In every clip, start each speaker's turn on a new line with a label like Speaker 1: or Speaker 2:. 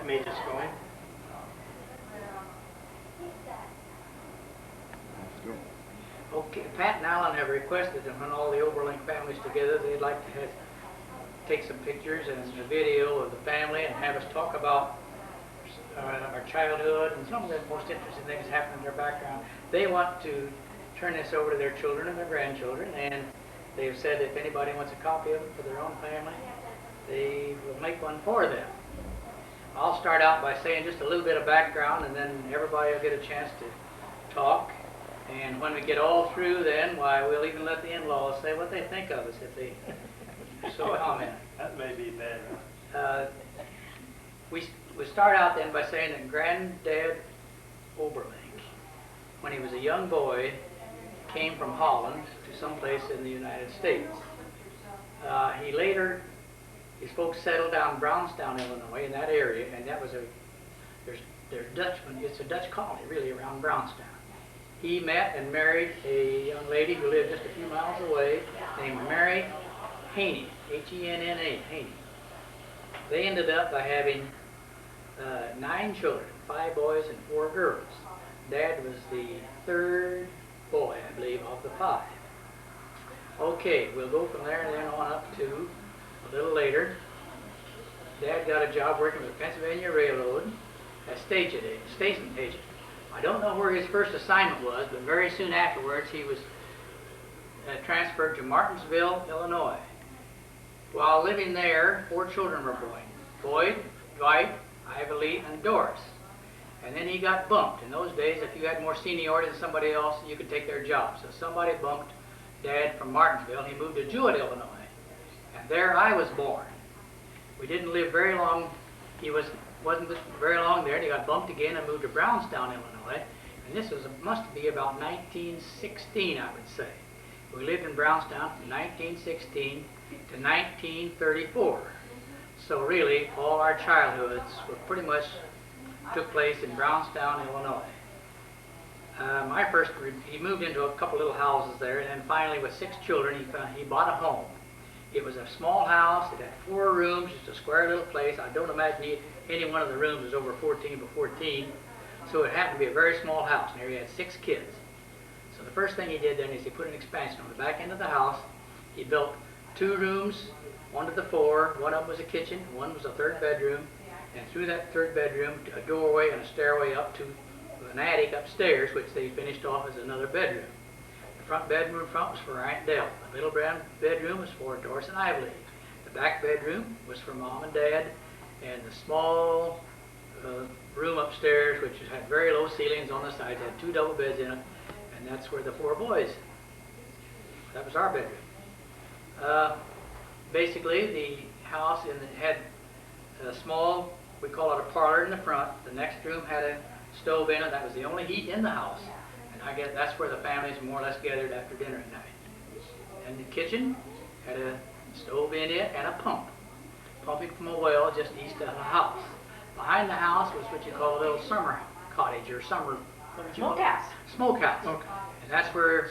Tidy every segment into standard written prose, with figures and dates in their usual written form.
Speaker 1: made us going.
Speaker 2: Okay, Pat and Alan have requested that when all the Oberlin families together, they'd like to take some pictures and a video of the family and have us talk about our childhood and some of the most interesting things happening in their background. They want to turn this over to their children and their grandchildren, and they've said if anybody wants a copy of it for their own family, they will make one for them. I'll start out by saying just a little bit of background, and then everybody will get a chance to talk. And when we get all through, then, why, we'll even let the in-laws say what they think of us if they so comment.
Speaker 1: That may be bad.
Speaker 2: We start out then by saying that Granddad Oberlin, when he was a young boy, came from Holland to someplace in the United States. He later, his folks settled down in Brownstown, Illinois, in that area, and that was there's Dutchmen, it's a Dutch colony really around Brownstown. He met and married a young lady who lived just a few miles away named Mary Haney, H-E-N-N-A, Haney. They ended up by having 9 children, 5 boys and 4 girls. Dad was the 3rd boy, I believe, of the 5. Okay, we'll go from there and then on up to a little later. Dad got a job working with the Pennsylvania Railroad as station agent. I don't know where his first assignment was, but very soon afterwards he was transferred to Martinsville, Illinois. While living there, 4 children were born: Boyd, Dwight, Ivory, and Doris. And then he got bumped. In those days, if you had more seniority than somebody else, you could take their job. So somebody bumped Dad from Martinsville. He moved to Jewett, Illinois. And there I was born. We didn't live very long. He wasn't very long there, and he got bumped again and moved to Brownstown, Illinois. And this must be about 1916, I would say. We lived in Brownstown from 1916 to 1934. So really, all our childhoods were pretty much took place in Brownstown, Illinois. He moved into a couple little houses there, and then finally, with 6 children, he bought a home. It was a small house. It had 4 rooms, just a square little place. I don't imagine any one of the rooms was over 14 by 14. So it happened to be a very small house, and there he had 6 kids. So the first thing he did then is he put an expansion on the back end of the house. He built 2 rooms, 1 to the 4. One of them was a kitchen, one was a 3rd bedroom. And through that 3rd bedroom, a doorway and a stairway up to an attic upstairs, which they finished off as another bedroom. The front bedroom front was for Aunt Dell. The middle bedroom was for Doris and Ivory. The back bedroom was for Mom and Dad. And the small room upstairs, which had very low ceilings on the sides, had 2 double beds in it, and that's where the 4 boys. That was our bedroom. Basically, the house had a small, we call it a parlor in the front. The next room had a stove in it. That was the only heat in the house. And I guess that's where the families more or less gathered after dinner at night. And the kitchen had a stove in it and a pump, pumping from a well just east of the house. Behind the house was what you call a little summer cottage or summer
Speaker 3: Smokehouse.
Speaker 2: Smokehouse. And that's where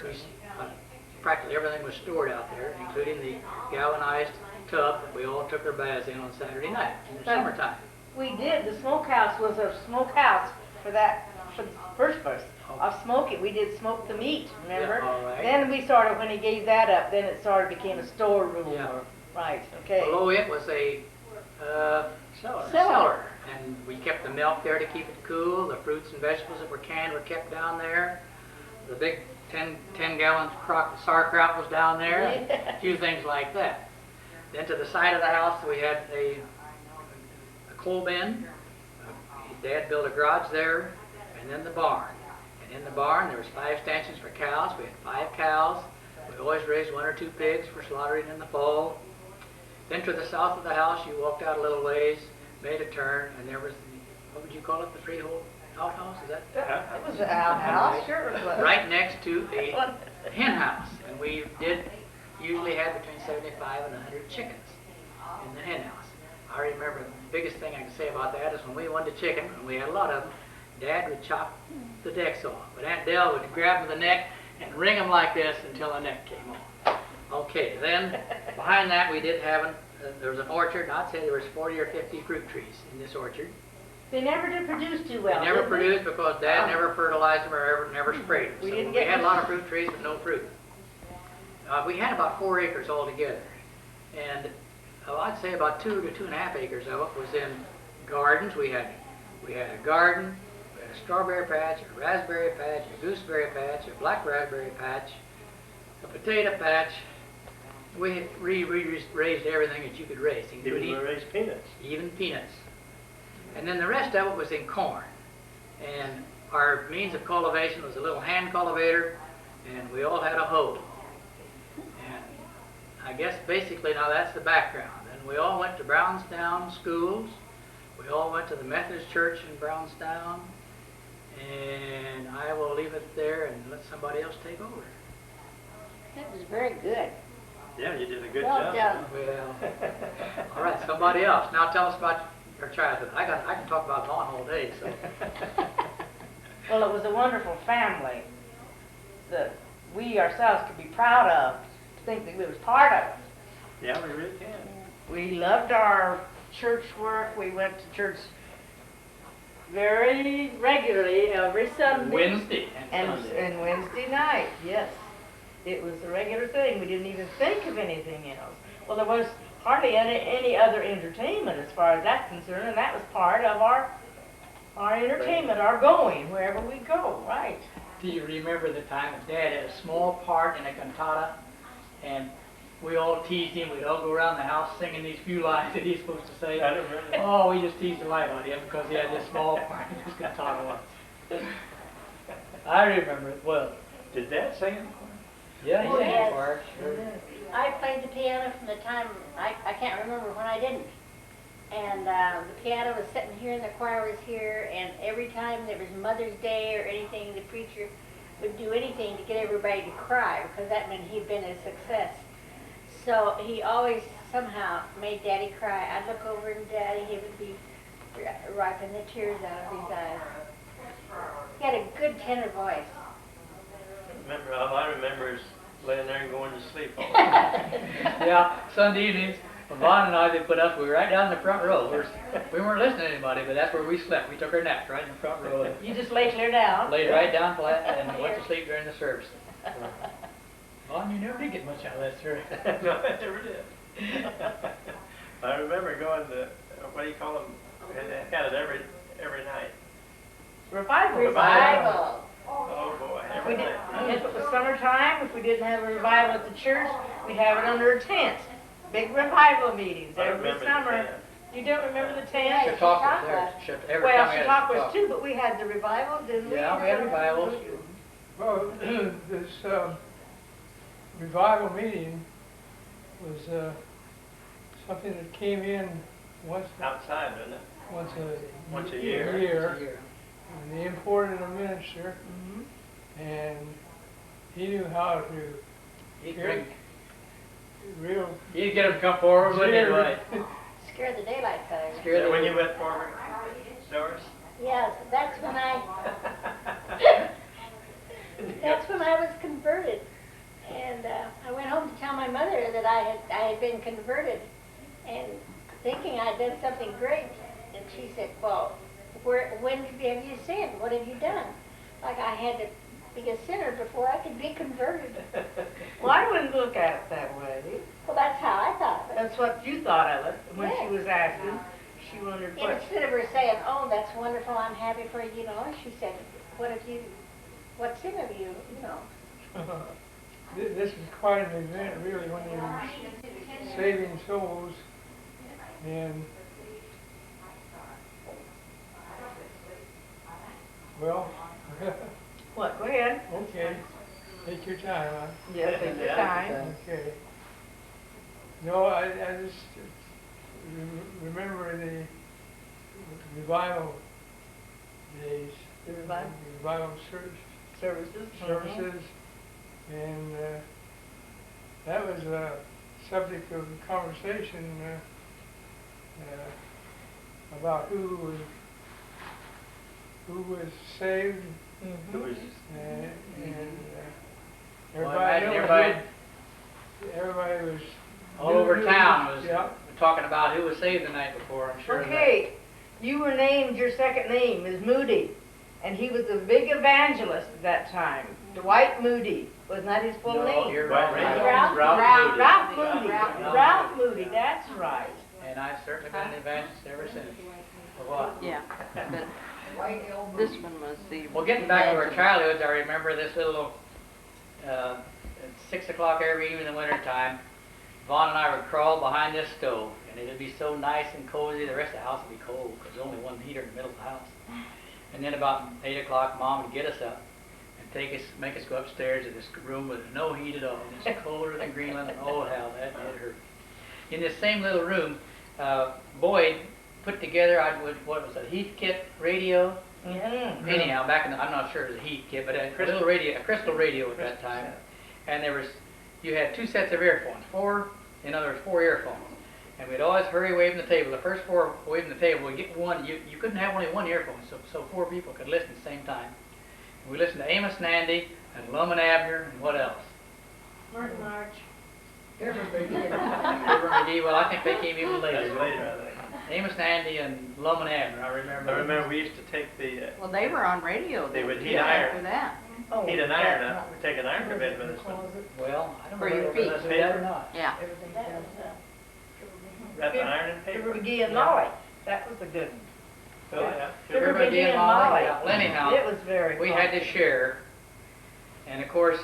Speaker 2: practically everything was stored out there, including the galvanized tub that we all took our baths in on Saturday night in the summertime.
Speaker 3: We did. The smokehouse was a smokehouse for the first verse of smoking. We did smoke the meat, remember?
Speaker 2: Yeah, all right.
Speaker 3: Then we started, when he gave that up, then it became a storeroom.
Speaker 2: Yeah.
Speaker 3: Right, okay.
Speaker 2: Below it was a cellar. And we kept the milk there to keep it cool. The fruits and vegetables that were canned were kept down there. The big 10-gallon crock of sauerkraut was down there.
Speaker 3: Yeah.
Speaker 2: A few things like that. Then to the side of the house we had a coal bin. Dad built a garage there, and then the barn. And in the barn there was 5 stanchions for cows. We had 5 cows. We always raised 1 or 2 pigs for slaughtering in the fall. Then to the south of the house you walked out a little ways, made a turn, and there was what would you call it, the freehold outhouse? Is that?
Speaker 3: It was an outhouse, sure it was.
Speaker 2: Right next to a hen house, and we did usually have between 75 and 100 chickens in the hen house. I remember the biggest thing I can say about that is when we wanted a chicken, and we had a lot of them, Dad would chop the decks off, but Aunt Dell would grab them by the neck and wring them like this until the neck came off. Okay, then behind that we did have there was an orchard, and I'd say there was 40 or 50 fruit trees in this orchard.
Speaker 3: They never did produce too well.
Speaker 2: They never
Speaker 3: did they?
Speaker 2: produced because Dad never fertilized them or never sprayed them.
Speaker 3: We
Speaker 2: So
Speaker 3: didn't
Speaker 2: we
Speaker 3: get
Speaker 2: had a
Speaker 3: much-
Speaker 2: lot of fruit trees but no fruit. We had about 4 acres altogether. And I'd say about 2 to 2.5 acres of it was in gardens. We had a garden, we had a strawberry patch, a raspberry patch, a gooseberry patch, a black raspberry patch, a potato patch. We had raised everything that you could raise,
Speaker 1: Even
Speaker 2: including
Speaker 1: we raise peanuts.
Speaker 2: even peanuts. And then the rest of it was in corn. And our means of cultivation was a little hand cultivator, and we all had a hoe. And I guess basically now that's the background. And we all went to Brownstown schools. We all went to the Methodist Church in Brownstown. And I will leave it there and let somebody else take over.
Speaker 3: That was very good.
Speaker 1: Yeah, you did a good
Speaker 3: Well
Speaker 1: job.
Speaker 3: done.
Speaker 2: Well, all right, somebody else. Now tell us about your childhood. I can talk about Vaughn all day, so.
Speaker 3: Well, it was a wonderful family that we ourselves could be proud of, to think that we was part of it.
Speaker 1: Yeah, we really can.
Speaker 3: We loved our church work. We went to church very regularly every Sunday.
Speaker 2: Wednesday and
Speaker 3: And,
Speaker 2: Sunday.
Speaker 3: and Wednesday night, yes. It was a regular thing. We didn't even think of anything else. Well, there was hardly any other entertainment as far as that's concerned, and that was part of our entertainment, our going, wherever we go, right?
Speaker 2: Do you remember the time that Dad had a small part in a cantata, and we all teased him? We'd all go around the house singing these few lines that he's supposed to say.
Speaker 1: I don't remember.
Speaker 2: Oh, we just teased the life out of him because he had this small part in his cantata once. I remember it well.
Speaker 1: Did Dad sing it?
Speaker 2: Yeah, he
Speaker 4: Oh,
Speaker 2: sang
Speaker 4: yes.
Speaker 2: a part. Sure.
Speaker 4: I played the piano from the time, I can't remember when I didn't. And the piano was sitting here and the choir was here, and every time there was Mother's Day or anything, the preacher would do anything to get everybody to cry, because that meant he'd been a success. So he always somehow made Daddy cry. I'd look over and Daddy, he would be wiping the tears out of his eyes. He had a good tenor voice.
Speaker 1: Remember, all I remember is laying there and going to sleep all night.
Speaker 2: Yeah, Sunday evenings, when Vaughn and I, they put us, we were right down in the front row. We weren't listening to anybody, but that's where we slept. We took our naps right in the front row and
Speaker 3: You just lay clear down.
Speaker 2: laid right down flat and went to sleep during the service. Vaughn, you never did get much out of that service.
Speaker 1: No, I never did. I remember going to, what do you call them? They had it every night.
Speaker 3: Revival.
Speaker 4: Revival.
Speaker 1: Oh, boy,
Speaker 3: If
Speaker 1: every
Speaker 3: we did,
Speaker 1: night.
Speaker 3: if it was summertime, if we didn't have a revival at the church, we'd have it under a tent. Big revival meetings
Speaker 1: I
Speaker 3: every
Speaker 1: remember the
Speaker 3: summer.
Speaker 1: band.
Speaker 3: You don't remember the
Speaker 4: Yeah,
Speaker 3: tent?
Speaker 2: Chautauqua there. Every
Speaker 3: Well,
Speaker 2: time we had
Speaker 3: Chautauqua
Speaker 2: Chautauqua.
Speaker 3: too, but we had the revival, didn't we?
Speaker 2: Yeah, we had revivals.
Speaker 5: Well, this revival meeting was something that came in once
Speaker 1: Outside, wasn't it?
Speaker 5: once a
Speaker 1: year.
Speaker 5: year. And they imported a minister, and he knew how to
Speaker 2: He'd
Speaker 5: get
Speaker 2: bring,
Speaker 5: real
Speaker 2: he'd get them to come forward, wouldn't he, right?
Speaker 4: Scared the daylights out of
Speaker 1: Is
Speaker 2: Scared
Speaker 1: that when
Speaker 2: them.
Speaker 1: you went forward, Doris?
Speaker 4: Yes, that's when I was converted. And I went home to tell my mother that I had been converted and thinking I'd done something great. And she said, well, when have you sinned? What have you done? Like I had to be a sinner before I could be converted.
Speaker 3: Well, I wouldn't look at it that way.
Speaker 4: Well, that's how I thought of it.
Speaker 3: That's what you thought of it when
Speaker 4: Yeah.
Speaker 3: she was asking. She wondered
Speaker 4: And
Speaker 3: what.
Speaker 4: instead of her saying, oh, that's wonderful, I'm happy for you, she said, what sin have you,
Speaker 5: This is quite an event, really, when you're saving souls. And well,
Speaker 3: What, go ahead.
Speaker 5: okay, take your time. Huh?
Speaker 3: Yes, take your time.
Speaker 5: Okay. No, I just remember the revival days,
Speaker 3: The revival
Speaker 5: revival
Speaker 3: services.
Speaker 5: services, and that was a subject of conversation about who was saved,
Speaker 1: It was,
Speaker 5: and
Speaker 2: Well,
Speaker 5: everybody,
Speaker 2: imagine
Speaker 5: everybody was
Speaker 2: all over town was
Speaker 5: yeah.
Speaker 2: talking about who was saved the night before, I'm sure.
Speaker 3: Okay, you were named, your second name is Moody. And he was a big evangelist at that time. Dwight Moody. Wasn't that his full
Speaker 2: No,
Speaker 3: name?
Speaker 2: you're
Speaker 1: Right,
Speaker 2: wrong.
Speaker 1: right.
Speaker 2: Ralph
Speaker 3: Ralph
Speaker 2: Moody.
Speaker 3: Moody.
Speaker 2: Ralph
Speaker 3: Ralph Moody, that's right.
Speaker 2: And I've certainly been an evangelist ever since. For what?
Speaker 6: Yeah, but this one was the.
Speaker 2: Well, getting back to our childhoods, I remember this little, at 6 o'clock every evening in the winter time, Vaughn and I would crawl behind this stove, and it would be so nice and cozy, the rest of the house would be cold, because there's only one heater in the middle of the house. And then about 8 o'clock, Mom would get us up and make us go upstairs to this room with no heat at all. It's colder than Greenland, and oh hell, that did hurt. In this same little room, Boyd put together, what was it, Heathkit radio?
Speaker 3: Mhm.
Speaker 2: Anyhow, back in the, I'm not sure it was a Heathkit, but a little radio, a crystal radio at that time. And you had 2 sets of earphones, in other words, 4 earphones. And we'd always hurry away from the table. The first 4 away from the table, we'd get one. You couldn't have only one earphone, so 4 people could listen at the same time. And we listened to Amos Nandy and Lum and Abner and what else?
Speaker 4: Martin March.
Speaker 2: River McGee. Well, I think they came even
Speaker 1: That's
Speaker 2: later.
Speaker 1: later, I think.
Speaker 2: Amos Nandy and Lum and Abner, I remember.
Speaker 1: I remember we used to take the,
Speaker 6: Well, they were on radio.
Speaker 1: They would
Speaker 6: then,
Speaker 1: heat iron.
Speaker 6: After that.
Speaker 3: Oh,
Speaker 1: heat an iron up, take an iron to bed with us.
Speaker 2: Well, I don't
Speaker 6: For
Speaker 2: know
Speaker 6: your
Speaker 2: whether
Speaker 6: feet.
Speaker 2: that's that or not.
Speaker 6: Yeah.
Speaker 4: That was,
Speaker 1: Wrap the iron in
Speaker 3: River
Speaker 1: paper.
Speaker 3: McGee and Molly. That was a good one.
Speaker 1: Oh, yeah.
Speaker 3: River
Speaker 2: River
Speaker 3: McGee and
Speaker 2: Molly,
Speaker 3: Molly.
Speaker 2: yeah. Well, anyhow,
Speaker 3: It was very
Speaker 2: we
Speaker 3: fun.
Speaker 2: had to share, and of course,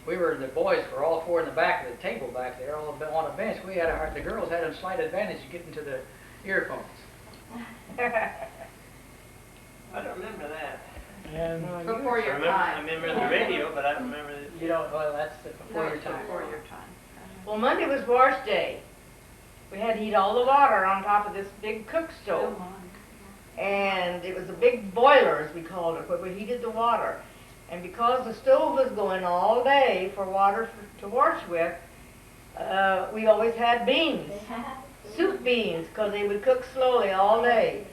Speaker 2: the boys were all 4 in the back of the table back there, all on a bench. The girls had a slight advantage of getting to the earphones.
Speaker 1: I don't remember that.
Speaker 5: And
Speaker 6: Before
Speaker 1: I
Speaker 6: your
Speaker 1: remember, I
Speaker 6: time.
Speaker 1: remember the radio, but I don't remember the.
Speaker 2: You don't, well, that's before
Speaker 6: No,
Speaker 2: your time.
Speaker 6: Before your time.
Speaker 3: Well, Monday was wash day. We had to heat all the water on top of this big cook stove. And it was a big boiler, as we called it, where we heated the water. And because the stove was going all day for water to wash with, we always had beans, soup beans, because they would cook slowly all day.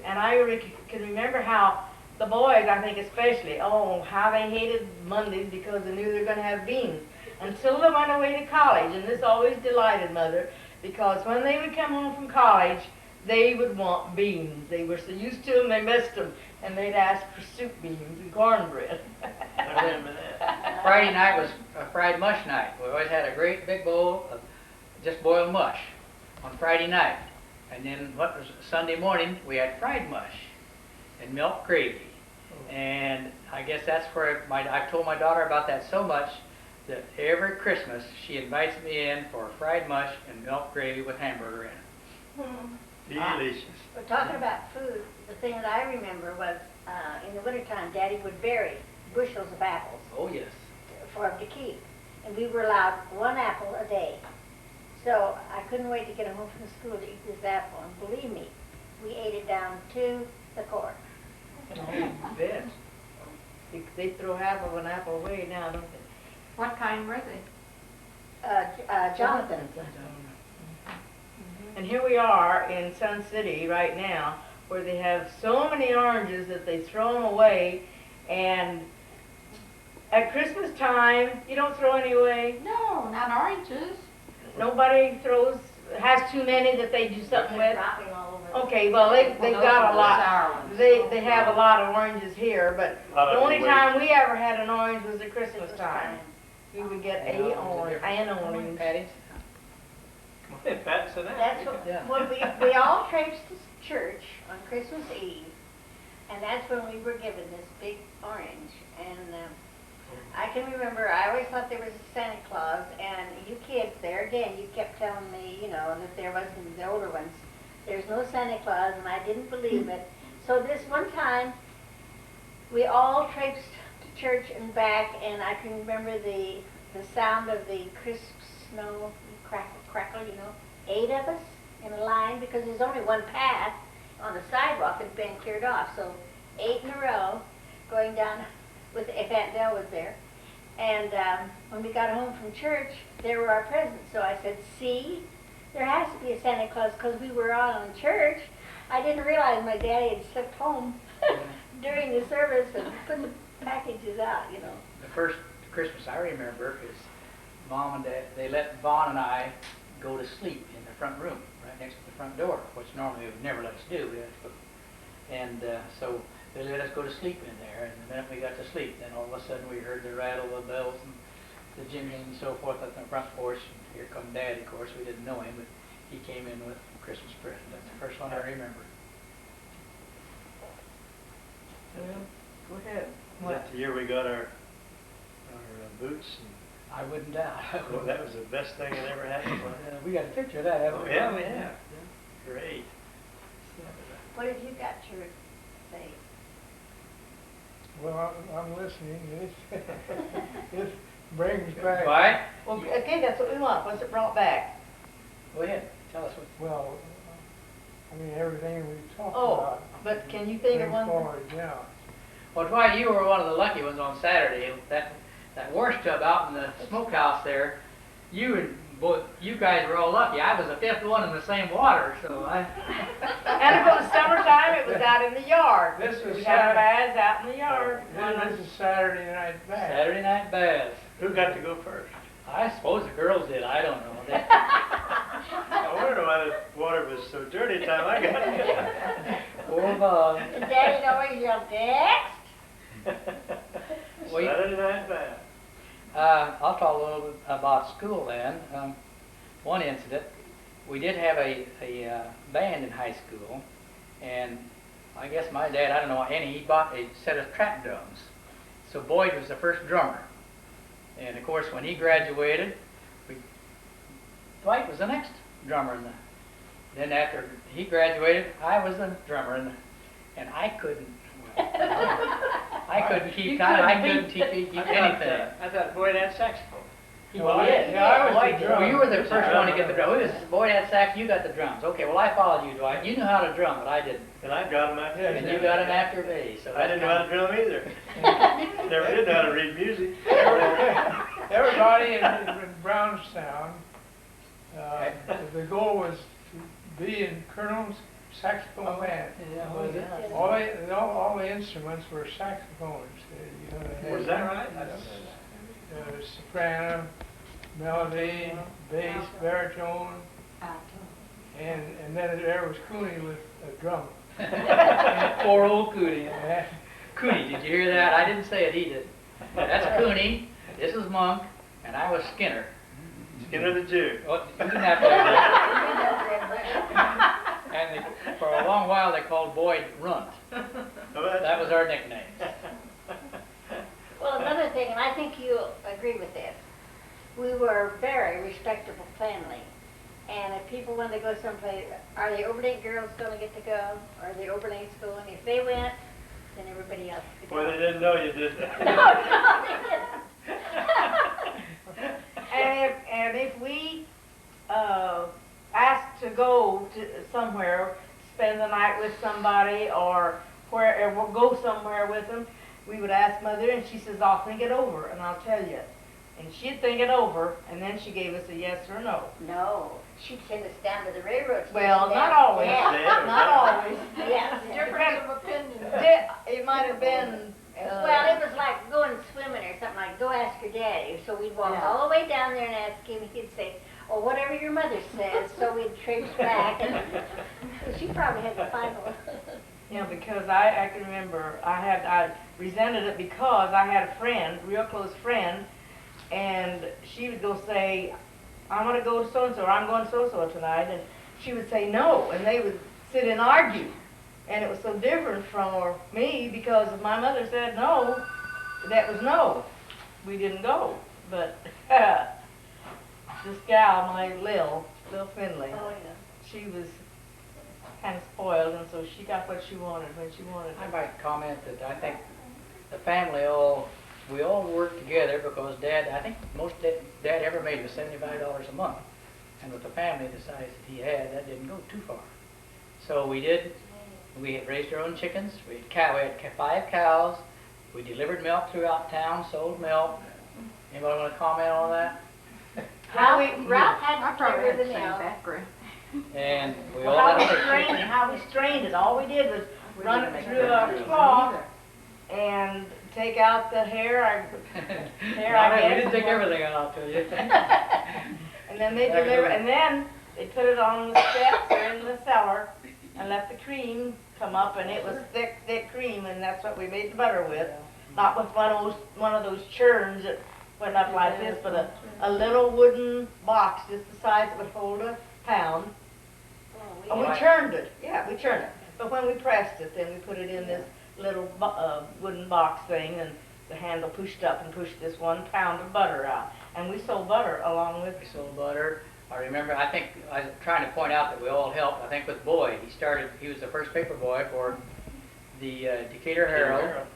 Speaker 3: And I can remember how the boys, I think especially, how they hated Mondays because they knew they were going to have beans. Until they went away to college, and this always delighted Mother, because when they would come home from college, they would want beans. They were so used to them, they missed them, and they'd ask for soup beans and cornbread.
Speaker 1: I remember that.
Speaker 2: Friday night was a fried mush night. We always had a great big bowl of just boiled mush on Friday night. And then Sunday morning, we had fried mush and milk gravy. And I guess that's where I've told my daughter about that so much that every Christmas she invites me in for fried mush and milk gravy with hamburger in it.
Speaker 1: Delicious.
Speaker 4: But talking about food, the thing that I remember was, in the wintertime, Daddy would bury bushels of apples
Speaker 2: Oh, yes.
Speaker 4: for him to keep. And we were allowed 1 apple a day. So I couldn't wait to get home from school to eat this apple. And believe me, we ate it down to the core.
Speaker 3: Oh, bet. They throw half of an apple away now, don't they?
Speaker 6: What kind were they?
Speaker 4: Jonathan.
Speaker 3: And here we are in Sun City right now, where they have so many oranges that they throw them away. And at Christmas time, you don't throw any away.
Speaker 6: No, not oranges.
Speaker 3: Nobody has too many that they do something with.
Speaker 4: Dropping all over.
Speaker 3: Okay, well, they've
Speaker 6: Well, those
Speaker 3: got
Speaker 6: are
Speaker 3: a
Speaker 6: the
Speaker 3: lot.
Speaker 6: sour ones.
Speaker 3: They have a lot of oranges here, but
Speaker 1: Lot
Speaker 3: the
Speaker 1: of
Speaker 3: only
Speaker 1: them
Speaker 3: time we ever had an orange was at Christmas
Speaker 4: Christmas
Speaker 3: time. We would get
Speaker 2: Yeah,
Speaker 3: an orange.
Speaker 2: Patties?
Speaker 1: Hey, Pat, so that.
Speaker 4: That's what,
Speaker 2: Yeah.
Speaker 4: when we all traipsed to church on Christmas Eve, and that's when we were given this big orange. And I can remember, I always thought there was a Santa Claus, and you kids there, again, you kept telling me, that there wasn't, the older ones, there's no Santa Claus, and I didn't believe it. So this one time, we all traipsed to church and back, and I can remember the sound of the crisp snow crackle, 8 of us in a line, because there's only one path on the sidewalk that's been cleared off, so 8 in a row, going down if Aunt Dell was there. And when we got home from church, there were our presents. So I said, see, there has to be a Santa Claus, because we were all in church. I didn't realize my daddy had slipped home during the service and put the packages out,
Speaker 2: The first Christmas I remember is Mom and Dad, they let Vaughn and I go to sleep in the front room, right next to the front door, which normally they would never let us do. We had to And so they let us go to sleep in there, and the minute we got to sleep, then all of a sudden we heard the rattle of bells and the jingling and so forth at the front porch. And here come Dad, of course. We didn't know him, but he came in with a Christmas present. That's the first one I remember.
Speaker 3: Well, go ahead.
Speaker 1: Was that the year we got our boots?
Speaker 2: I wouldn't doubt.
Speaker 1: Well, that was the best thing that ever happened.
Speaker 2: We got a picture of that, haven't
Speaker 1: Oh,
Speaker 2: we?
Speaker 1: yeah, we have. Great.
Speaker 4: What have you got to say?
Speaker 5: Well, I'm listening. This brings back,
Speaker 2: Why?
Speaker 3: Well, okay, that's what we want. What's it brought back?
Speaker 2: Go ahead. Tell us what.
Speaker 5: well, I mean, everything we've talked
Speaker 3: Oh,
Speaker 5: about.
Speaker 3: but can you think of
Speaker 5: brings
Speaker 3: one?
Speaker 5: forward, yeah.
Speaker 2: Well, Dwight, you were one of the lucky ones on Saturday. That wash tub out in the smokehouse there, you guys were all lucky. I was the fifth one in the same water, so I.
Speaker 3: And if it was summertime, it was out in the yard.
Speaker 5: This was
Speaker 3: We had
Speaker 5: Saturday.
Speaker 3: baths out in the yard.
Speaker 5: This is Saturday night bath.
Speaker 2: Saturday night baths.
Speaker 1: Who got to go first?
Speaker 2: I suppose the girls did. I don't know.
Speaker 1: I wondered why the water was so dirty the time I got there.
Speaker 2: Poor Bob.
Speaker 4: And Daddy always yelled, next.
Speaker 2: Well, you-
Speaker 1: Saturday night bath.
Speaker 2: I'll talk a little bit about school then. One incident, we did have a band in high school, and I guess my dad, I don't know, he bought a set of trap drums. So Boyd was the first drummer. And of course, when he graduated, Dwight was the next drummer. Then after he graduated, I was the drummer, and I couldn't keep time. I couldn't keep anything.
Speaker 1: I thought Boyd had saxophone.
Speaker 5: Well, I was the
Speaker 2: Well, you were the
Speaker 5: drummer.
Speaker 2: first one to get the drum. Boyd had sax, you got the drums. Okay, well, I followed you, Dwight. You knew how to drum, but I didn't.
Speaker 1: And I got him after.
Speaker 5: Yeah,
Speaker 2: And you got him after me. So
Speaker 1: I didn't know how to drum either. Never did know how to read music.
Speaker 5: Everybody in Brownstown, the goal was to be in Colonel's saxophone band.
Speaker 2: Yeah, was it?
Speaker 5: All the instruments were saxophones. They had
Speaker 1: Was that right?
Speaker 5: soprano, melody, bass, baritone, and then there was Cooney with a drum.
Speaker 2: Poor old Cooney.
Speaker 5: Yeah.
Speaker 2: Cooney, did you hear that? I didn't say it, he did. That's Cooney, this is Monk, and I was Skinner.
Speaker 1: Skinner the Jew.
Speaker 2: Oh, you didn't have to have that. And for a long while they called Boyd Runt. That was our nickname.
Speaker 4: Well, another thing, and I think you'll agree with this, we were a very respectable family. And if people wanted to go someplace, are the Overlake girls going to get to go? Are the Overlakes going? If they went, then everybody else could go.
Speaker 1: Boy, they didn't know you did that.
Speaker 4: No, they didn't.
Speaker 3: And if we asked to go to somewhere, spend the night with somebody, or we'll go somewhere with them, we would ask Mother, and she says, "I'll think it over, and I'll tell you." And she'd think it over, and then she gave us a yes or no.
Speaker 4: No, she'd send us down to the railroad station.
Speaker 3: Well, not always.
Speaker 4: Yeah.
Speaker 3: Not always.
Speaker 4: Yes.
Speaker 6: Difference of opinion.
Speaker 3: It might have been.
Speaker 4: Well, it was like going swimming or something, like go ask your daddy. So we'd walk
Speaker 3: Yeah.
Speaker 4: all the way down there and ask him, he'd say, "Oh, whatever your mother says." So we'd traipse back, and she probably had the final.
Speaker 3: Yeah, because I can remember I resented it because I had a friend, real close friend, and she would go say, "I want to go to so and so, or I'm going to so and so tonight," and she would say no, and they would sit and argue, and it was so different from me because if my mother said no, that was no. We didn't go, but this gal, my Lil Finley,
Speaker 4: Oh, yeah.
Speaker 3: she was kind of spoiled, and so she got what she wanted when she wanted
Speaker 2: I
Speaker 3: it.
Speaker 2: might comment that I think the family we all worked together because Dad, I think most Dad ever made was $75 a month. And with the family the size that he had, that didn't go too far. So we had raised our own chickens, we had 5 cows, we delivered milk throughout town, sold milk. Anybody want to comment on that?
Speaker 4: Ralph had
Speaker 6: I
Speaker 4: to
Speaker 6: probably
Speaker 4: carry
Speaker 6: had the
Speaker 4: the
Speaker 6: same
Speaker 4: milk.
Speaker 6: background.
Speaker 2: And we
Speaker 3: Well,
Speaker 2: all
Speaker 3: how we
Speaker 2: had
Speaker 3: strained it, how we strained it, all we did was run it through a cloth and take out the hair,
Speaker 2: we
Speaker 3: I guess.
Speaker 2: didn't take everything out, I'll tell you.
Speaker 3: and then they deliver, and then they put it on the steps or in the cellar and let the cream come up, and it was thick, thick cream, and that's what we made the butter with. Not with one of those churns that went up like this, but a little wooden box just the size that would hold a pound. And we churned it, yeah, we churned it. But when we pressed it, then we put it in this little wooden box thing, and the handle pushed up and pushed this 1 pound of butter out. And we sold butter along with
Speaker 2: We sold butter. I remember, I think, I was trying to point out that we all helped, I think with Boyd. He was the first paper boy for the Decatur Herald.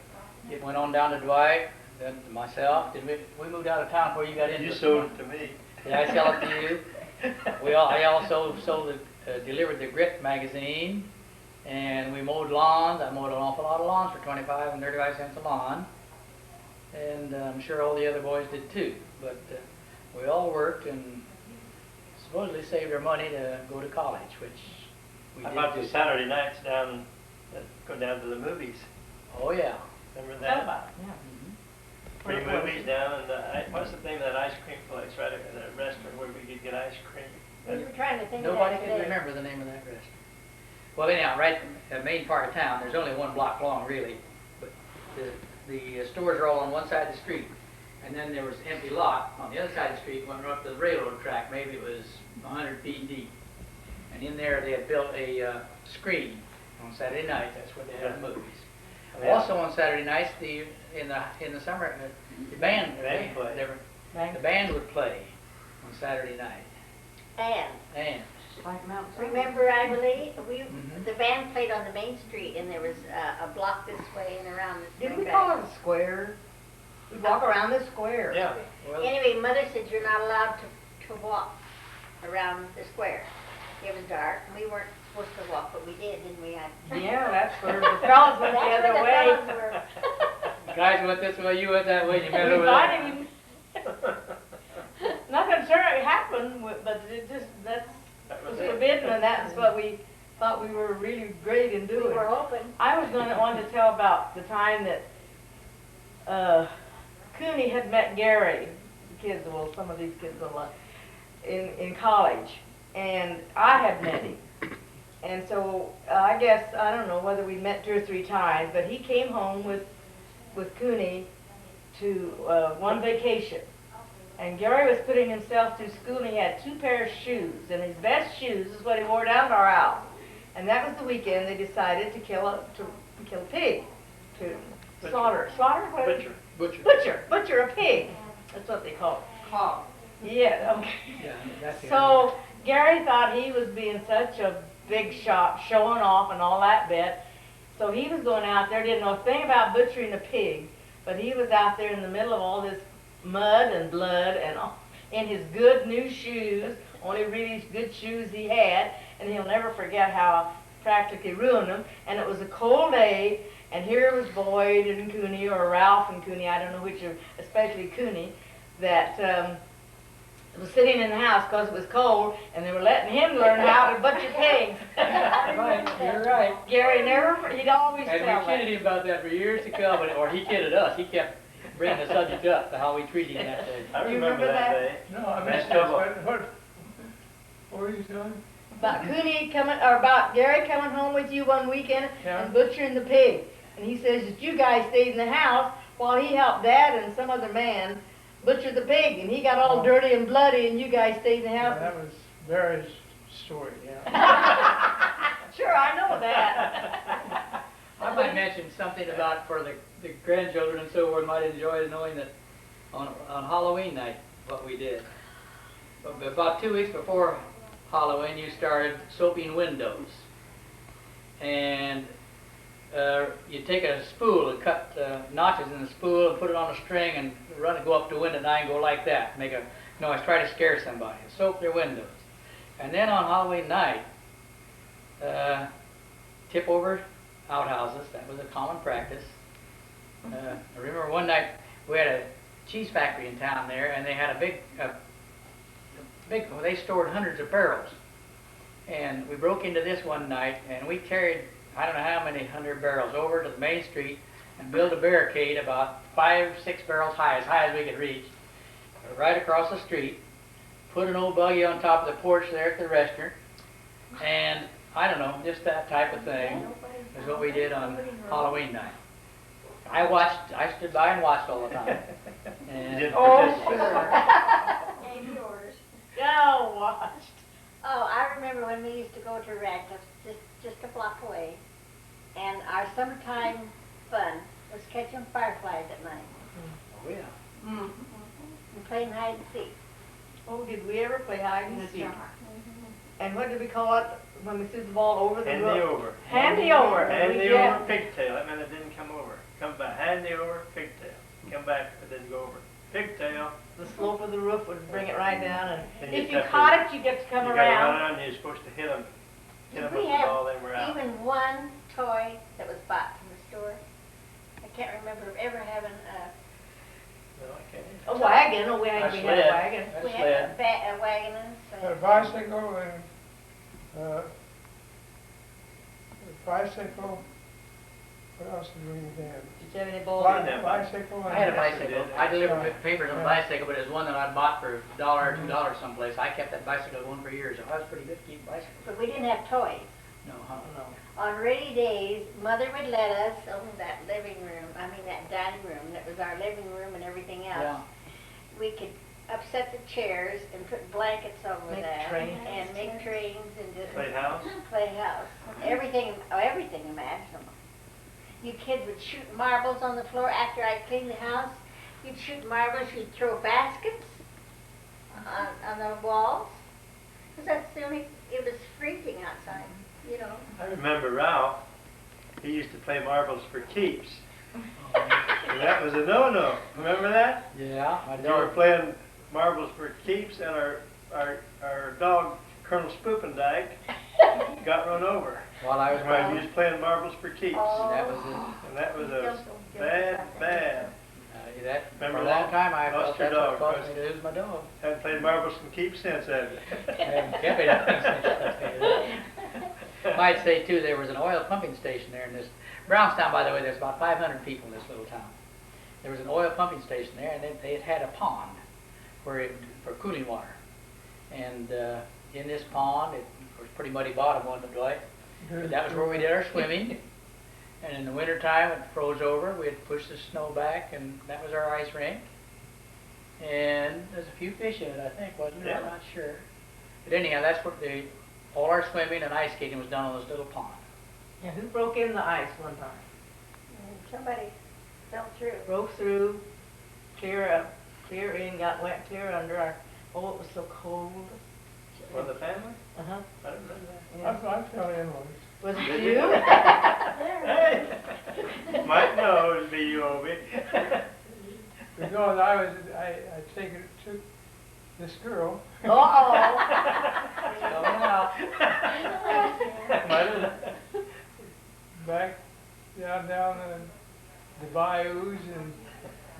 Speaker 2: It went on down to Dwight, then to myself. We moved out of town before you got into
Speaker 1: You
Speaker 2: it.
Speaker 1: sold it to me.
Speaker 2: Did I sell it to you? I also delivered the Grit magazine, and we mowed lawns. I mowed an awful lot of lawns for 25 and 35 cents a lawn. And I'm sure all the other boys did too. But we all worked and supposedly saved our money to go to college, which we
Speaker 1: How
Speaker 2: did
Speaker 1: about
Speaker 2: do.
Speaker 1: the Saturday nights down, go down to the movies?
Speaker 2: Oh yeah.
Speaker 1: Remember
Speaker 3: that
Speaker 1: that?
Speaker 3: about, yeah.
Speaker 1: Free movies down in the, what's the name of that ice cream place, right, at the restaurant where we could get ice cream?
Speaker 4: We were trying to think of
Speaker 2: Nobody
Speaker 4: that
Speaker 2: can
Speaker 4: today.
Speaker 2: remember the name of that restaurant. Well, anyhow, right in the main part of town, there's only 1 block long, really. But the stores are all on one side of the street. And then there was an empty lot on the other side of the street, went up to the railroad track. Maybe it was 100 feet deep. And in there, they had built a screen on Saturday nights. That's where they had the movies.
Speaker 1: Yeah.
Speaker 2: Also on Saturday nights, in the summer, the band would play on Saturday night. And
Speaker 6: Like Mount
Speaker 4: Remember, I believe,
Speaker 2: Mhm.
Speaker 4: the band played on the main street, and there was a block this way and around this.
Speaker 3: Didn't we call it a square? We'd walk around the square.
Speaker 1: Yeah.
Speaker 2: well,
Speaker 4: Anyway, Mother said you're not allowed to walk around the square. It was dark, and we weren't supposed to walk, but we did, didn't we?
Speaker 3: Yeah, that's where the fellas went the
Speaker 4: That's
Speaker 3: other
Speaker 4: where the
Speaker 3: way.
Speaker 4: fellas were.
Speaker 2: guys went this way, you went that way, and you met
Speaker 3: We
Speaker 2: over
Speaker 3: thought
Speaker 2: there.
Speaker 3: nothing certainly happened, but it just, that
Speaker 1: That
Speaker 3: was
Speaker 1: was it.
Speaker 3: forbidden, and that's what we thought we were really great in
Speaker 4: We
Speaker 3: doing.
Speaker 4: were open.
Speaker 3: I was want to tell about the time that Cooney had met Gary, the kids, well, some of these kids in college, and I had met him. And so I guess, I don't know whether we met 2 or 3 times, but he came home with Cooney to one vacation. And Gary was putting himself through school, and he had 2 pairs of shoes, and his best shoes is what he wore down to our house. And that was the weekend they decided to kill a pig, to slaughter, what is it?
Speaker 1: Butcher.
Speaker 3: Butcher a pig. That's what they call it.
Speaker 6: Hog.
Speaker 3: Yeah, okay.
Speaker 2: Yeah, that's it.
Speaker 3: So Gary thought he was being such a big shot, showing off and all that bit. So he was going out there, didn't know a thing about butchering a pig, but he was out there in the middle of all this mud and blood and all, in his good new shoes, only really good shoes he had, and he'll never forget how practically ruined them. And it was a cold day, and here was Boyd and Cooney, or Ralph and Cooney, I don't know which, especially Cooney, that was sitting in the house because it was cold, and they were letting him learn how to butcher pigs.
Speaker 2: Right, you're right.
Speaker 3: Gary he'd always
Speaker 2: And
Speaker 3: tell
Speaker 2: we
Speaker 3: that.
Speaker 2: kidded him about that for years to come, or he kidded us. He kept bringing the subject up to how we treated him that day.
Speaker 1: I
Speaker 3: You
Speaker 1: remember
Speaker 3: remember
Speaker 1: that
Speaker 3: that?
Speaker 1: day.
Speaker 5: No, I
Speaker 1: That's
Speaker 5: missed
Speaker 1: trouble.
Speaker 5: that. What were you doing?
Speaker 3: About Cooney or about Gary coming home with you one weekend
Speaker 5: Yeah.
Speaker 3: and butchering the pig. And he says that you guys stayed in the house while he helped Dad and some other man butcher the pig. And he got all
Speaker 5: Oh.
Speaker 3: dirty and bloody, and you guys stayed in the
Speaker 5: Yeah,
Speaker 3: house.
Speaker 5: that was Barry's story, yeah.
Speaker 3: Sure, I know that.
Speaker 2: I might mention something about for the grandchildren and so forth might enjoy knowing that on Halloween night what we did. But about 2 weeks before Halloween, you started soaping windows, and you take a spool and cut notches in the spool and put it on a string and go up to window 9 and go like that. Make a noise, try to scare somebody. Soap their windows, and then on Halloween night, tip over outhouses. That was a common practice. I remember one night we had a cheese factory in town there, and they had a big, they stored hundreds of barrels. And we broke into this one night, and we carried, I don't know how many 100 barrels over to the main street and built a barricade about 5, 6 barrels high as we could reach, right across the street, put an old buggy on top of the porch there at the restaurant, and I don't know, just that type of thing. is what we did on Halloween night. I stood by and watched all the time.
Speaker 1: You
Speaker 2: And
Speaker 1: didn't
Speaker 3: Oh,
Speaker 1: participate.
Speaker 4: Ain't yours.
Speaker 3: Go watched.
Speaker 4: Oh, I remember when we used to go to Radcliffe, just a block away, and our summertime fun was catching fireflies at night
Speaker 2: oh, yeah.
Speaker 4: and playing hide and seek.
Speaker 3: Oh, did we ever play hide and seek? And what did we call it when we threw the ball over the
Speaker 1: Handy
Speaker 3: roof?
Speaker 1: over.
Speaker 3: Handy over.
Speaker 1: Handy
Speaker 3: We
Speaker 1: over,
Speaker 3: did.
Speaker 1: pigtail. That meant it didn't come over. Come back. Handy over, pigtail. Come back, it didn't go over. Pigtail.
Speaker 3: The slope of the roof would bring it right down, and
Speaker 1: And
Speaker 3: if
Speaker 1: you
Speaker 3: you
Speaker 1: kept
Speaker 3: caught
Speaker 1: it-
Speaker 3: it, you get to come
Speaker 1: You gotta run
Speaker 3: around.
Speaker 1: around, you're supposed to hit them. Hit
Speaker 4: Did
Speaker 1: them
Speaker 4: we
Speaker 1: with the
Speaker 4: have
Speaker 1: ball, then we're out.
Speaker 4: even one toy that was bought from the store? I can't remember ever having
Speaker 1: No, I can't.
Speaker 3: A wagon, we had a
Speaker 2: sled.
Speaker 3: wagon.
Speaker 2: A
Speaker 4: we
Speaker 2: sled.
Speaker 4: had a wagon and a
Speaker 5: A
Speaker 4: sled.
Speaker 5: bicycle and, what else did we have?
Speaker 3: Did you have any balls?
Speaker 1: Well, yeah.
Speaker 5: Bicycle and.
Speaker 2: I had a
Speaker 1: Yes, we
Speaker 2: bicycle.
Speaker 1: did.
Speaker 2: I delivered papers on a bicycle, but it was one that I bought for $1 or $2 someplace. I kept that bicycle going for years. I was pretty good at keeping bicycles.
Speaker 4: But we didn't have toys.
Speaker 2: No, huh?
Speaker 3: No.
Speaker 4: On rainy days, Mother would let us own that living room, that dining room, that was our living room and everything else.
Speaker 2: Yeah.
Speaker 4: We could upset the chairs and put blankets over
Speaker 3: Make
Speaker 4: them
Speaker 3: trains.
Speaker 4: and make trains and just
Speaker 1: Play house?
Speaker 4: play house. Everything imaginable. You kids would shoot marbles on the floor after I cleaned the house. You'd shoot marbles, you'd throw baskets on the walls. 'Cause that's the only, it was freezing outside, you know.
Speaker 1: I remember Ralph, he used to play marbles for keeps. And that was a no-no. Remember that?
Speaker 2: Yeah, I
Speaker 1: We were
Speaker 2: don't.
Speaker 1: playing marbles for keeps and our dog, Colonel Spoopendike, got run over.
Speaker 2: While I was
Speaker 1: While he
Speaker 2: playing,
Speaker 1: was playing marbles for keeps.
Speaker 4: Oh.
Speaker 2: that was it.
Speaker 1: And that was
Speaker 4: Don't
Speaker 1: a
Speaker 4: get
Speaker 1: bad,
Speaker 4: about
Speaker 1: bad.
Speaker 2: That, for
Speaker 1: Remember
Speaker 2: a long
Speaker 1: that?
Speaker 2: time, I
Speaker 1: Lost
Speaker 2: felt
Speaker 1: your
Speaker 2: that's what
Speaker 1: dog,
Speaker 2: caused
Speaker 1: Chris.
Speaker 2: me to lose my dog.
Speaker 1: Haven't played marbles for keeps since, have you?
Speaker 2: And kept it up. Might say too, there was an oil pumping station there in this, Brownstown, by the way, there's about 500 people in this little town. There was an oil pumping station there, and they had a pond for cooling water. And in this pond, it was pretty muddy bottom, wasn't it, Dwight? But that was where we did our swimming. And in the wintertime, it froze over. We'd push the snow back, and that was our ice rink. And there's a few fish in it, I think, wasn't there? I'm
Speaker 1: Yeah.
Speaker 2: not sure. But anyhow, that's what all our swimming and ice skating was done on this little pond.
Speaker 3: Yeah, who broke in the ice one time?
Speaker 4: Somebody fell through.
Speaker 3: Broke through, clear up, clear in, got wet, clear under. Oh, it was so cold.
Speaker 1: For the family?
Speaker 3: Uh-huh.
Speaker 1: I don't remember that.
Speaker 3: Yeah.
Speaker 5: I fell in once.
Speaker 3: Was it
Speaker 1: Did
Speaker 3: you?
Speaker 1: you? Hey! Might know it'd be you, Obi.
Speaker 5: Because I took this girl.
Speaker 3: Uh-oh.
Speaker 2: Coming out.
Speaker 5: Back down the bayous, and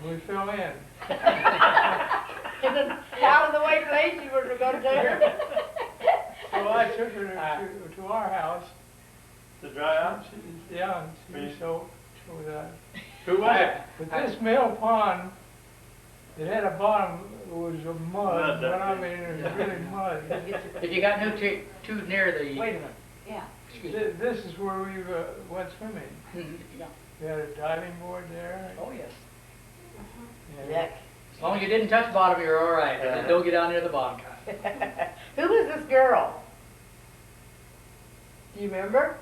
Speaker 5: we fell in.
Speaker 3: In the out of the way place you were going to take her.
Speaker 5: So I took her to our house.
Speaker 1: To dry out?
Speaker 5: Yeah, and
Speaker 1: Me?
Speaker 5: so that.
Speaker 1: Who was it?
Speaker 5: But this mill pond, it had a bottom, it was a mud,
Speaker 1: Mud,
Speaker 5: but I
Speaker 1: that-
Speaker 5: mean, it was really mud.
Speaker 2: If you got too near the...
Speaker 3: Wait a minute.
Speaker 6: Yeah.
Speaker 2: Excuse me.
Speaker 5: This is where we went swimming.
Speaker 2: Mhm, yeah.
Speaker 5: We had a diving board there.
Speaker 2: Oh, yes.
Speaker 5: and-
Speaker 3: Yuck.
Speaker 2: As long as you didn't touch the bottom, you're all right. But then don't get down near the bottom.
Speaker 3: Who was this girl? Do you remember?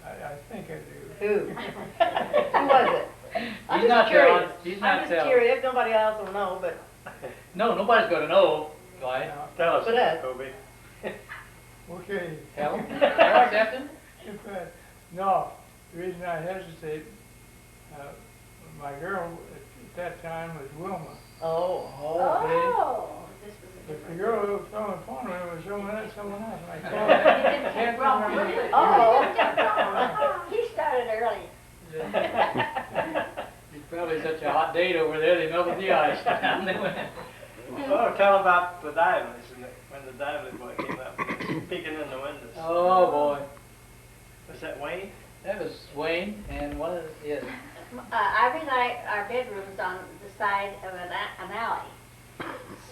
Speaker 5: I think I do.
Speaker 3: Who? Who was it? I'm
Speaker 2: He's
Speaker 3: just
Speaker 2: not
Speaker 3: curious.
Speaker 2: telling. He's not
Speaker 3: I'm just
Speaker 2: telling.
Speaker 3: curious. Nobody else will know, but
Speaker 2: No, nobody's going to know, Dwight.
Speaker 5: Now,
Speaker 1: Tell us,
Speaker 3: But us.
Speaker 1: Obi.
Speaker 5: okay.
Speaker 2: Helen? Helen Sefton?
Speaker 5: No, the reason I hesitate, my girl at that time was Wilma.
Speaker 3: oh,
Speaker 4: Oh, this was a
Speaker 5: But the
Speaker 4: different.
Speaker 5: girl who fell in the pond was someone else. I can't remember.
Speaker 4: Oh, he started early.
Speaker 2: It's probably such a hot date over there, they melted the ice.
Speaker 1: Oh, tell about the divers, when the diving boy came up, peeking in the windows.
Speaker 2: Oh, boy.
Speaker 1: Was that Wayne?
Speaker 2: That was Wayne, and one of the... Yeah.
Speaker 4: Ivy and I, our bedroom's on the side of an alley.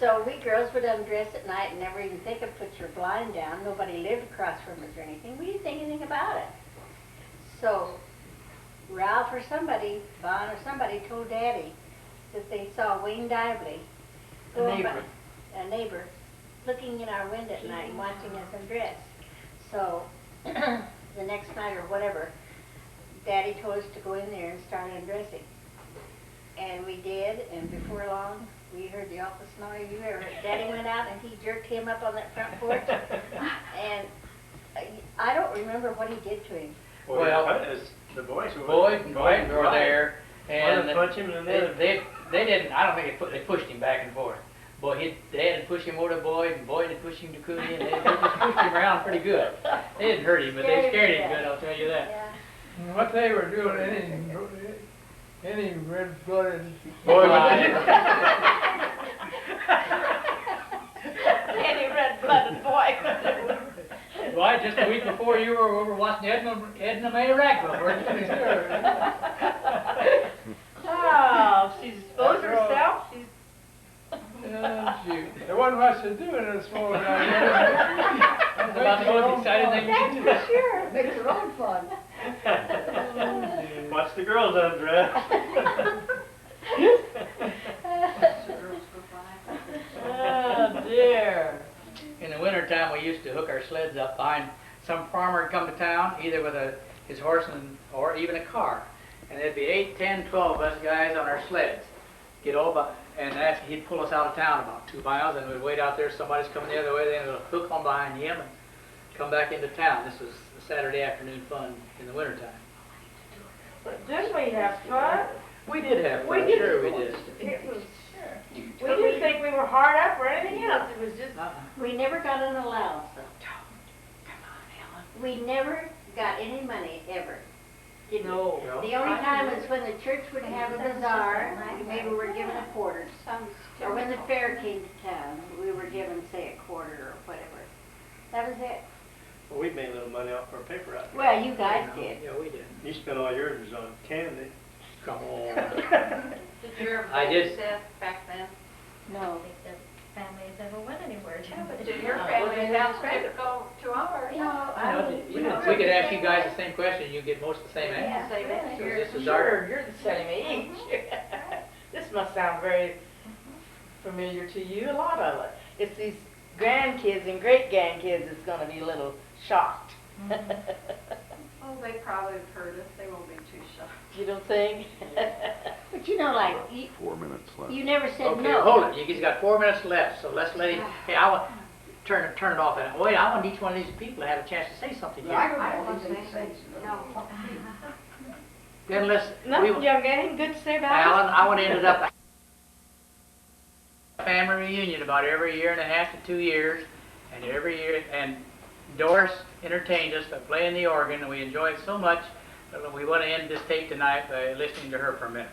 Speaker 4: So we girls would undress at night and never even think of put your blind down. Nobody lived across from us or anything. We didn't think anything about it. So Ralph or somebody, Vaughn or somebody told Daddy that they saw Wayne Dively,
Speaker 3: A neighbor.
Speaker 4: a neighbor, looking in our window at night and watching us undress. So the next night or whatever, Daddy told us to go in there and start undressing. And we did, and before long, we heard the awfulest noise you ever heard. Daddy went out and he jerked him up on that front porch. And I don't remember what he did to him.
Speaker 2: Well,
Speaker 1: The boys were.
Speaker 2: Boyd and Clayton were there, and
Speaker 1: One punch him and the
Speaker 2: they,
Speaker 1: other.
Speaker 2: they didn't, I don't think they pushed him back and forth. Boy, Dad had pushed him over to Boyd, and Boyd had pushed him to Cooney, and they just pushed him around pretty good. They didn't hurt him, but they scared him good, I'll tell you that.
Speaker 4: Yeah.
Speaker 5: And what they were doing, any red-blooded
Speaker 1: Boy,
Speaker 3: Any red-blooded boy.
Speaker 2: Why, just a week before you were over watching Edna Mae Ragwell, weren't you?
Speaker 3: Oh, she's exposed herself, she's.
Speaker 5: Oh, shoot. There wasn't much to do in this small town.
Speaker 2: That's about the most exciting thing you can do.
Speaker 4: That's for sure.
Speaker 6: Makes your own fun.
Speaker 1: Watch the girls undress.
Speaker 3: Oh, dear.
Speaker 2: In the wintertime, we used to hook our sleds up behind some farmer would come to town, either with his horse or even a car. And there'd be 8, 10, 12 of us guys on our sleds. Get over, and he'd pull us out of town about 2 miles, and we'd wait out there, somebody's coming the other way, then we'd hook on behind him and come back into town. This was a Saturday afternoon fun in the wintertime.
Speaker 3: But didn't we have fun?
Speaker 2: We did have
Speaker 3: We
Speaker 2: fun,
Speaker 3: did.
Speaker 2: sure we did.
Speaker 3: It was, we didn't think we were hard up or anything else, it was just.
Speaker 4: We never got an allowance though. We never got any money ever. Did we?
Speaker 3: No.
Speaker 4: The only time is when the church would have a bazaar, maybe we were given a quarter. Or when the fair came to town, we were given, say, a quarter or whatever. That was it.
Speaker 1: Well, we made a little money off our paper out there.
Speaker 4: Well, you guys did.
Speaker 2: Yeah, we did.
Speaker 1: You spent all yours on candy.
Speaker 2: Come on.
Speaker 6: Did you ever
Speaker 2: I did.
Speaker 6: Seth back then?
Speaker 4: No.
Speaker 7: Families ever went anywhere, too.
Speaker 6: Did your family downstairs go to ours?
Speaker 4: No, I don't.
Speaker 2: We could ask you guys the same question, you get most of the same answer.
Speaker 6: Same answer.
Speaker 2: This is our,
Speaker 3: Sure, you're the same age. This must sound very familiar to you, a lot of it. It's these grandkids and great-grandkids that's gonna be a little shocked.
Speaker 6: Oh, they probably have heard us. They won't be too shocked.
Speaker 3: You don't think?
Speaker 4: But you know, like,
Speaker 8: 4 minutes left.
Speaker 4: you never said
Speaker 2: okay,
Speaker 4: no.
Speaker 2: hold it, you guys got 4 minutes left, so let's let him, hey, I want, turn it off, and wait, I want each one of these people to have a chance to say something here.
Speaker 6: I don't want to say no.
Speaker 2: Then let's,
Speaker 3: Nothing young anything good to say about it?
Speaker 2: Alan, I want to end it up a family reunion about every 1.5 to 2 years, and every year, and Doris entertained us by playing the organ, and we enjoyed it so much that we want to end this tape tonight by listening to her for a minute.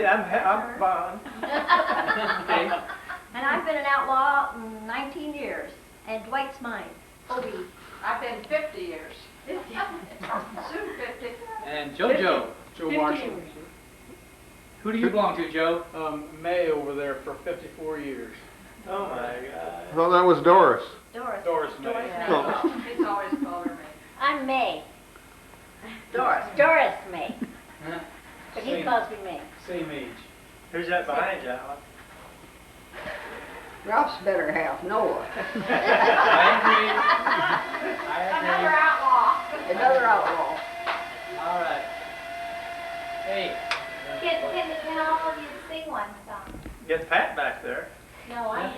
Speaker 1: I'm fine.
Speaker 2: Okay.
Speaker 7: And I've been an outlaw 19 years, and Dwight's mine. Obie.
Speaker 6: I've been 50 years. Soon 50.
Speaker 2: And JoJo.
Speaker 5: Joe Marshall.
Speaker 2: Who do you belong to, Joe?
Speaker 5: May over there for 54 years.
Speaker 1: Oh my God.
Speaker 8: I thought that was Doris.
Speaker 7: Doris.
Speaker 5: Doris May.
Speaker 8: Oh.
Speaker 6: He's always called her May.
Speaker 4: I'm May,
Speaker 3: Doris.
Speaker 4: Doris May, but he
Speaker 5: Same.
Speaker 4: calls me May.
Speaker 5: Same age.
Speaker 1: Who's that behind you, Alan?
Speaker 9: Ralph's better half, Noah.
Speaker 6: Another outlaw.
Speaker 9: Another outlaw.
Speaker 2: All right. Hey.
Speaker 7: Can all of you sing one song?
Speaker 1: Get Pat back there.
Speaker 4: No, I.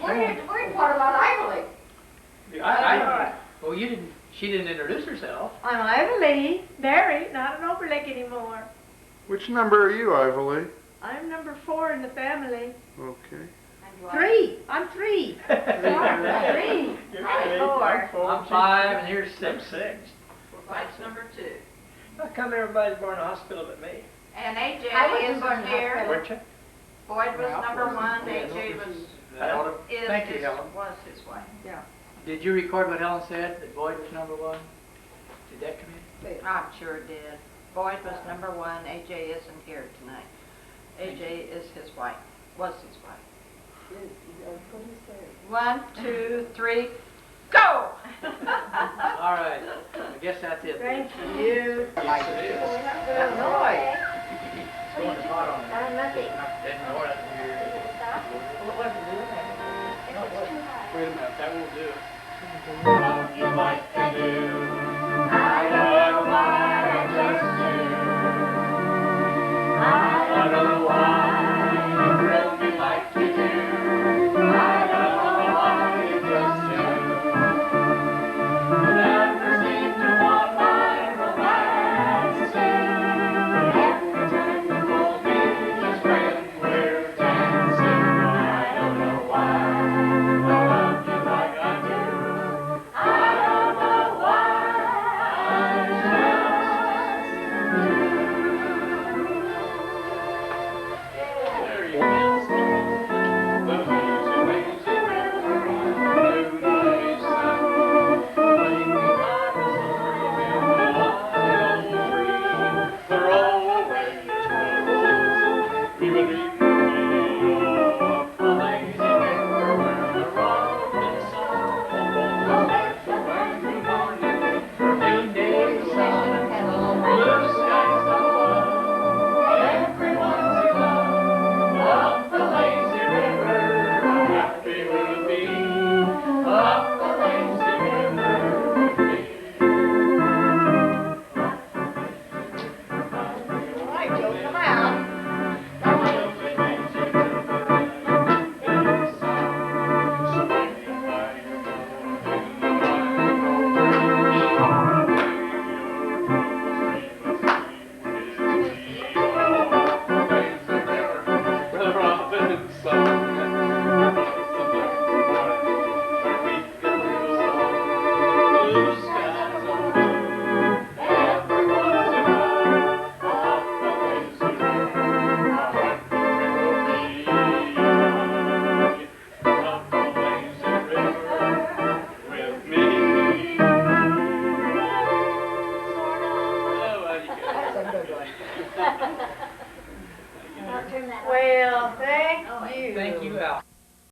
Speaker 9: What about Ivory?
Speaker 2: Well, you didn't. She didn't introduce herself.
Speaker 3: I'm Ivory, married, not an Oberlin anymore.
Speaker 8: Which number are you, Ivory?
Speaker 3: I'm number 4 in the family.
Speaker 8: Okay.
Speaker 3: 3. I'm 3. Sorry, 3.
Speaker 1: You're
Speaker 3: I'm
Speaker 1: eight,
Speaker 3: 4.
Speaker 2: I'm 5, and here's
Speaker 1: I'm
Speaker 2: 6.
Speaker 1: 6.
Speaker 6: Dwight's number 2.
Speaker 1: How come everybody's born in the hospital but me?
Speaker 6: And AJ
Speaker 3: I wasn't born in
Speaker 6: isn't
Speaker 3: the
Speaker 6: here.
Speaker 1: Weren't you?
Speaker 6: Boyd was number 1, AJ was,
Speaker 1: Thank you, Helen.
Speaker 6: was his wife.
Speaker 2: Did you record what Helen said, that Boyd was number 1? Did that come in?
Speaker 6: I'm sure did. Boyd was number 1, AJ isn't here tonight. AJ is his wife, was his wife. 1, 2, 3, go!
Speaker 2: All right. I guess that's it.
Speaker 3: Thank you.
Speaker 2: Yes, it is.
Speaker 3: Illinois.
Speaker 2: It's going to pot on there.
Speaker 4: Nothing.
Speaker 2: Ignore that weird.
Speaker 3: Well, it wasn't doing that.
Speaker 5: Wait a minute, that will do it.
Speaker 10: What you like to do, I don't know why I just do. I don't know why you thrill me like you do. I don't know why you just do. You never seem to want my romance too. Every time you hold me, just when we're dancing, I don't know why I love you like I do. I don't know why I just do. There you go. The lazy, lazy river on the night sun. Bring me back to the wild tree. They're always close. Even me, the lazy river where the robin song goes back to when morning. Green days sun, blue skies above. Everyone's in love up the lazy river. Happy we'll be up the lazy river with me.
Speaker 9: All right, Joe, come out. That's a good one.
Speaker 7: I'll turn that on.
Speaker 3: Well, thank you.
Speaker 2: Thank you, Al.